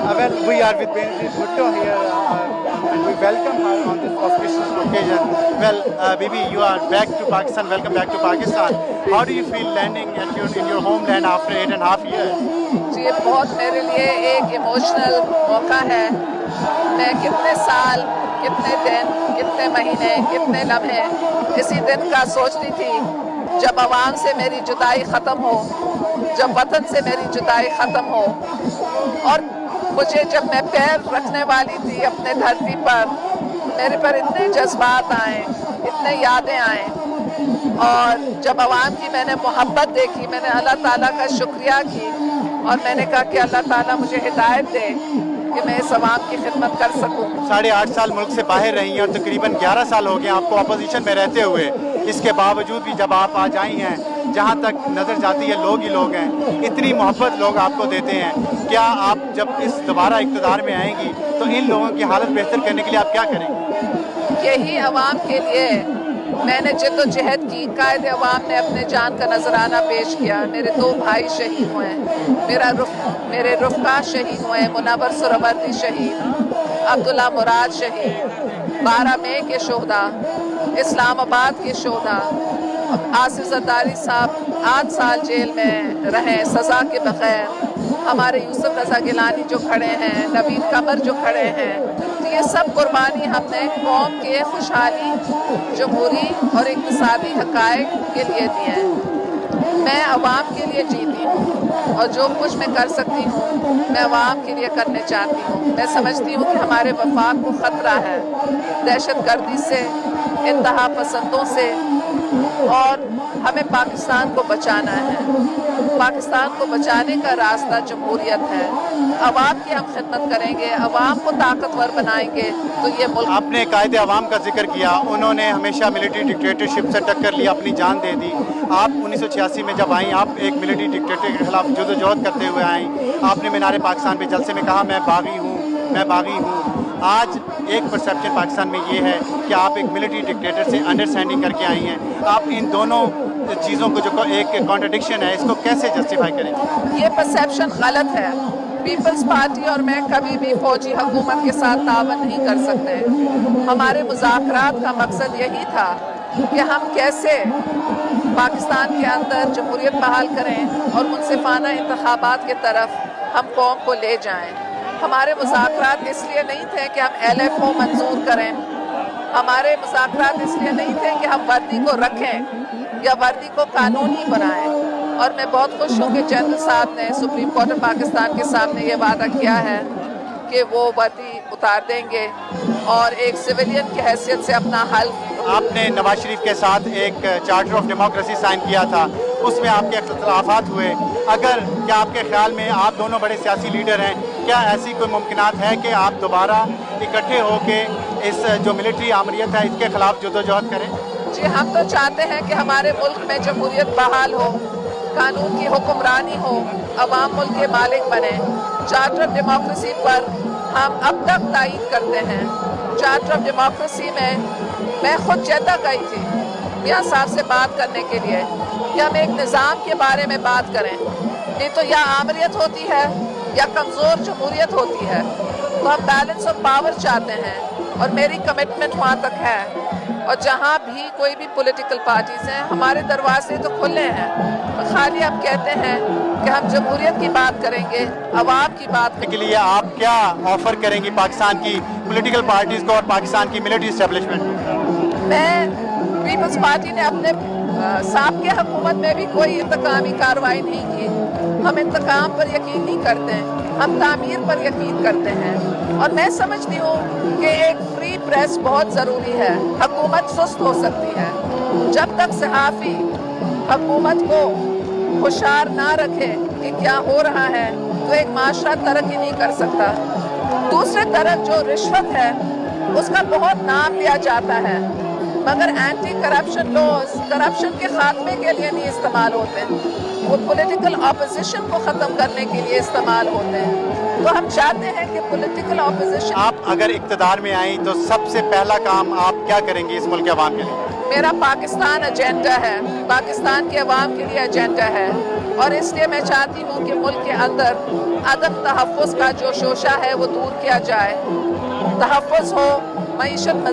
Well, we are with Benazir Bhutto here, and we welcome her on this auspicious occasion. Well, Bibi, you are back to Pakistan. Welcome back to Pakistan. How do you feel landing at in your homeland after 8.5 years? जी ये बहुत मेरे लिए एक emotional मौका है। मैं कितने साल, कितने दिन, कितने महीने, कितने लम्हे इसी दिन का सोचती थी जब आवाम से मेरी जुदाई ख़त्म हो, जब वतन से मेरी जुदाई ख़त्म हो। और मुझे जब मैं पैर रखने वाली थी अपने धरती पर, मेरे पर इतने जज्बात आए, इतने यादें आए। और जब आवाम की मैंने मोहब्बत देखी, मैंने अल्लाह ताला का शुक्रिया की और मैंने कहा कि अल्लाह ताला मुझे हिदायत दे कि मैं इस आवाम की खिदमत कर सकूं। 8.5 साल मुल्क से बाहर रही हैं और तकरीबन 11 साल हो गए आपको अपोजिशन में रहते हुए। इसके बावजूद भी जब आप आज आई हैं, जहाँ तक नज़र जाती है लोग ही लोग हैं, इतनी मोहब्बत लोग आपको देते हैं। क्या आप जब इस दोबारा इक़्तिदार में आएंगी तो इन लोगों की हालत बेहतर करने के लिए आप क्या करेंगे? यही आवाम के लिए मैंने जद्दोजहद की। कायदे अवाम ने अपने जान का नजराना पेश किया। मेरे 2 भाई शहीद हुए हैं, मेरे रुफ़का शहीद हुए हैं, मुनव्वर सुहरावर्दी शहीद, अब्दुल्ला मुराद शहीद, 12 मई के शोहदा, इस्लामाबाद के शोहदा, आसिफ ज़रदारी साहब 8 साल जेल में रहे सज़ा के बग़ैर, हमारे यूसुफ रज़ा गिलानी जो खड़े हैं, नवीद कमर जो खड़े हैं। तो ये सब कुर्बानी हमने कौम के खुशहाली, जमहूरी और इक़्तिसादी हक़ाइक़ के लिए दी हैं। मैं अवाम के लिए जीती हूँ और जो कुछ मैं कर सकती हूँ मैं अवाम के लिए करने चाहती हूँ। मैं समझती हूँ कि हमारे वफाक को ख़तरा है दहशतगर्दी से, इंतहा पसंदों से, और हमें पाकिस्तान को बचाना है। पाकिस्तान को बचाने का रास्ता जमहूरियत है। अवाम की हम खिदमत करेंगे, अवाम को ताकतवर बनाएंगे तो ये मुल्क। आपने कायदे अवाम का जिक्र किया, उन्होंने हमेशा मिलिट्री डिक्टेटरशिप से टक्कर ली, अपनी जान दे दी। आप 1986 में जब आई, आप एक मिलिट्री डिक्टेटर के खिलाफ जदोजहद करते हुए आई। आपने मीनार पाकिस्तान पे जलसे में कहा मैं बागी हूँ, मैं बागी हूँ। आज एक परसेप्शन पाकिस्तान में ये है कि आप एक मिलिट्री डिक्टेटर से अंडरस्टैंडिंग करके आई हैं। आप इन दोनों चीज़ों को जो एक कॉन्ट्रडिक्शन है, इसको कैसे जस्टिफाई करेंगे? ये परसेप्शन गलत है। पीपल्स पार्टी और मैं कभी भी फौजी हुकूमत के साथ तावन नहीं कर सकते। हमारे मुज़ाकरात का मकसद यही था कि हम कैसे पाकिस्तान के अंदर जमहूरियत बहाल करें और मुनसिफाना इंतखाबात की तरफ हम कौम को ले जाएं। हमारे मुज़ाकरात इसलिए नहीं थे कि हम LFO मंजूर करें, हमारे मुज़ाकरात इसलिए नहीं थे कि हम वर्दी को रखें या वर्दी को कानूनी बनाएं। और मैं बहुत खुश हूँ कि जनरल साहब ने सुप्रीम कोर्ट ऑफ पाकिस्तान के सामने ये वादा किया है कि वो वर्दी उतार देंगे और एक सिविलियन की हैसियत से अपना हल। आपने नवाज शरीफ के साथ एक चार्टर ऑफ डेमोक्रेसी साइन किया था, उसमें आपके इख्तिलाफात हुए। अगर क्या आपके ख्याल में, आप दोनों बड़े सियासी लीडर हैं, क्या ऐसी कोई मुमकिनात है कि आप दोबारा इकट्ठे होके इस जो मिलिट्री आमरीत है इसके खिलाफ जदोजहद करें? जी हम तो चाहते हैं कि हमारे मुल्क में जमहूरियत बहाल हो, कानून की हुक्मरानी हो, अवाम मुल्क के मालिक बने। चार्टर ऑफ डेमोक्रेसी पर हम अब तक तायीद करते हैं। चार्टर ऑफ डेमोक्रेसी में मैं खुद जद्दा गई थी मियाँ साहब से बात करने के लिए कि हम एक निज़ाम के बारे में बात करें, नहीं तो या आमरीत होती है या कमज़ोर जमहूरियत होती है। तो हम बैलेंस ऑफ पावर चाहते हैं और मेरी कमिटमेंट वहाँ तक है। और जहाँ भी कोई भी पॉलिटिकल पार्टीज़ हैं, हमारे दरवाजे तो खुले हैं। तो खाली आप कहते हैं कि हम जमहूरियत की बात करेंगे, अवाम की बात के लिए आप क्या ऑफर करेंगी पाकिस्तान की पॉलिटिकल पार्टीज़ को और पाकिस्तान की मिलिट्री एस्टेब्लिशमेंट को? मैं पीपल्स पार्टी ने अपने साहब के हुकूमत में भी कोई इंतकामी कार्रवाई नहीं की। हम इंतकाम पर यकीन नहीं करते हैं, हम तामीर पर यकीन करते हैं। और मैं समझती हूँ कि एक फ्री प्रेस बहुत ज़रूरी है। हुकूमत सुस्त हो सकती है, जब तक सहाफ़ी हुकूमत को होशियार ना रखे कि क्या हो रहा है तो एक माशरा तरक्की नहीं कर सकता। दूसरी तरफ जो रिश्वत है उसका बहुत नाम लिया जाता है, मगर एंटी करप्शन लॉज करप्शन के खात्मे के लिए नहीं इस्तेमाल होते हैं, वो पॉलिटिकल ऑपोजिशन को ख़त्म करने के लिए इस्तेमाल होते हैं। तो हम चाहते हैं कि पॉलिटिकल ऑपोजिशन। आप अगर इक़्तिदार में आएँ तो सबसे पहला काम आप क्या करेंगे इस मुल्क के अवाम के लिए? میرا پاکستان ایجنڈا ہے، پاکستان کے عوام کے لیے ایجنڈا ہے، اور اس لیے میں چاہتی ہوں کہ ملک کے اندر عدم تحفظ کا جو شوشہ ہے وہ دور کیا جائے، تحفظ ہو، معیشت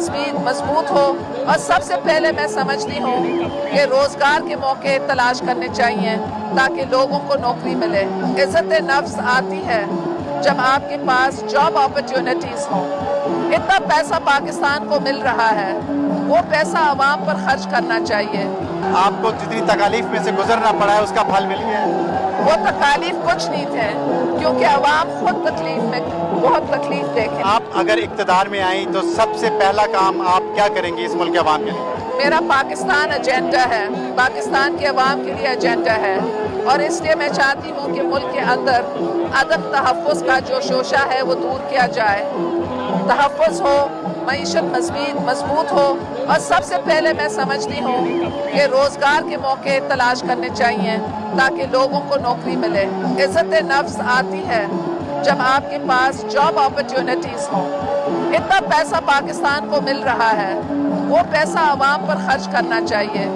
مضبوط ہو، اور سب سے پہلے میں سمجھتی ہوں کہ روزگار کے موقع تلاش کرنے چاہیے تاکہ لوگوں کو نوکری ملے۔ عزت نفس آتی ہے جب آپ کے پاس جاب اپرچونٹیز ہوں۔ اتنا پیسہ پاکستان کو مل رہا ہے، وہ پیسہ عوام پر خرچ کرنا چاہیے۔ آپ کو جتنی تکالیف میں سے گزرنا پڑا ہے اس کا پھل مل گیا ہے؟ وہ تکالیف کچھ نہیں تھے، کیونکہ عوام خود تکلیف میں بہت تکلیف دیکھے۔ آپ اگر اقتدار میں آئیں تو سب سے پہلا کام آپ کیا کریں گے اس ملک کے عوام کے لیے؟ میرا پاکستان ایجنڈا ہے، پاکستان کے عوام کے لیے ایجنڈا ہے، اور اس لیے میں چاہتی ہوں کہ ملک کے اندر عدم تحفظ کا جو شوشہ ہے وہ دور کیا جائے، تحفظ ہو، معیشت مضبوط ہو، اور سب سے پہلے میں سمجھتی ہوں کہ روزگار کے موقع تلاش کرنے چاہیے تاکہ لوگوں کو نوکری ملے۔ عزت نفس آتی ہے جب آپ کے پاس جاب اپرچونٹیز ہوں۔ اتنا پیسہ پاکستان کو مل رہا ہے، وہ پیسہ عوام پر خرچ کرنا چاہیے۔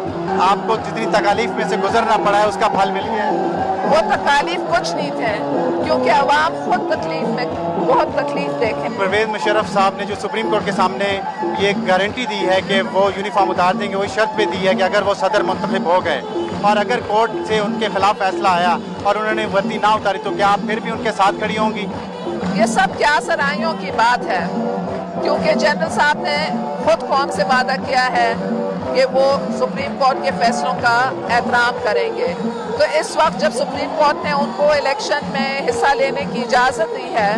آپ کو جتنی تکالیف میں سے گزرنا پڑا ہے اس کا پھل مل گیا ہے؟ وہ تکالیف کچھ نہیں تھے، کیونکہ عوام خود تکلیف میں بہت تکلیف دیکھے۔ پرویز مشرف صاحب نے جو سپریم کورٹ کے سامنے یہ گارنٹی دی ہے کہ وہ یونیفارم اتار دیں گے، وہی شرط پہ دی ہے کہ اگر وہ صدر منتخب ہو گئے اور اگر کورٹ سے ان کے خلاف فیصلہ آیا اور انہوں نے وردی نہ اتاری تو کیا آپ پھر بھی ان کے ساتھ کھڑی ہوں گی؟ یہ سب کیا سرائیوں کی بات ہے، کیونکہ جنرل صاحب نے خود قوم سے وعدہ کیا ہے کہ وہ سپریم کورٹ کے فیصلوں کا احترام کریں گے۔ تو اس وقت جب سپریم کورٹ نے ان کو الیکشن میں حصہ لینے کی اجازت دی ہے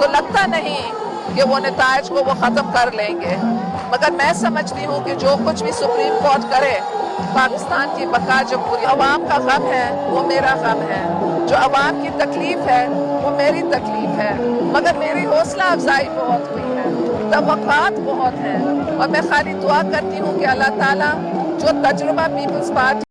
تو لگتا نہیں کہ وہ نتائج کو وہ ختم کر لیں گے، مگر میں سمجھتی ہوں کہ جو کچھ بھی سپریم کورٹ کرے پاکستان کی بقا جمہوری عوام کا غم ہے وہ میرا غم ہے، جو عوام کی تکلیف ہے وہ میری تکلیف ہے، مگر میری حوصلہ افزائی بہت ہوئی ہے، توقعات بہت ہیں، اور میں خالی دعا کرتی ہوں کہ اللہ تعالیٰ جو تجربہ پیپلز پارٹی